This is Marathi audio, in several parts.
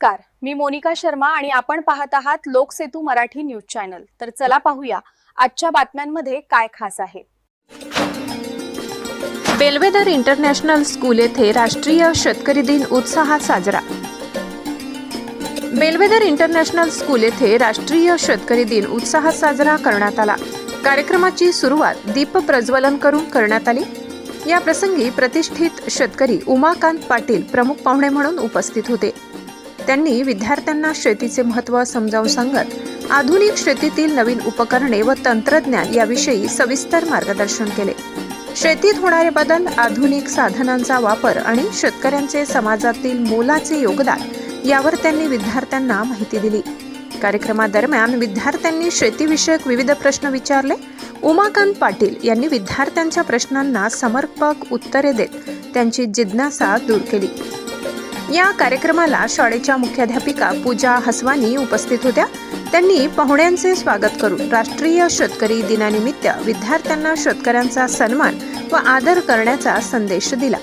नमस्कार, मी मोनिका शर्मा आणि आपण पाहत आहात लोकसेतू मराठी न्यूज चॅनल। तर चला पाहूया आजच्या बातम्यांमध्ये काय खास आहे। बेलवेदर इंटरनॅशनल स्कूल येथे राष्ट्रीय शेतकरी दिन उत्साहात साजरा। बेलवेदर इंटरनॅशनल स्कूल येथे राष्ट्रीय शेतकरी दिन उत्साहात साजरा करण्यात आला। कार्यक्रमाची सुरुवात दीप प्रज्वलन करून करण्यात आली। या प्रसंगी प्रतिष्ठित शेतकरी उमाकांत पाटील प्रमुख पाहुणे म्हणून उपस्थित होते। त्यांनी विद्यार्थ्यांना शेतीचे महत्त्व समजावून सांगत आधुनिक शेतीतील नवीन उपकरणे व तंत्रज्ञान याविषयी सविस्तर मार्गदर्शन केले। शेतीत होणारे बदल, आधुनिक साधनांचा वापर आणि शेतकऱ्यांचे समाजातील मोलाचे योगदान यावर त्यांनी विद्यार्थ्यांना माहिती दिली। कार्यक्रमादरम्यान विद्यार्थ्यांनी शेतीविषयक विविध प्रश्न विचारले। उमाकांत पाटील यांनी विद्यार्थ्यांच्या प्रश्नांना समर्पक उत्तरे देत त्यांची जिज्ञासा दूर केली। या कार्यक्रमाला शाळेच्या मुख्याध्यापिका पूजा हसवानी उपस्थित होत्या। त्यांनी पाहुण्यांचे स्वागत करून राष्ट्रीय शेतकरी दिनानिमित्त विद्यार्थ्यांना शेतकऱ्यांचा सन्मान व आदर करण्याचा संदेश दिला।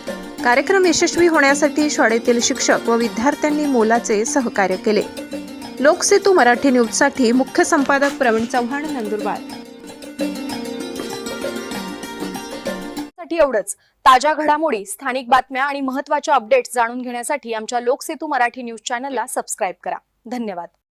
कार्यक्रम यशस्वी होण्यासाठी शाळेतील शिक्षक व विद्यार्थ्यांनी मोलाचे सहकार्य केले। लोकसेतू मराठी न्यूजसाठी मुख्य संपादक प्रवीण चव्हाण, नंदुरबार। एवढंच। ताज्या घडामोडी, स्थानिक बातम्या आणि महत्त्वाच्या अपडेट्स जाणून घेण्यासाठी आमच्या लोकसेतू मराठी न्यूज चॅनलला सबस्क्राइब करा। धन्यवाद।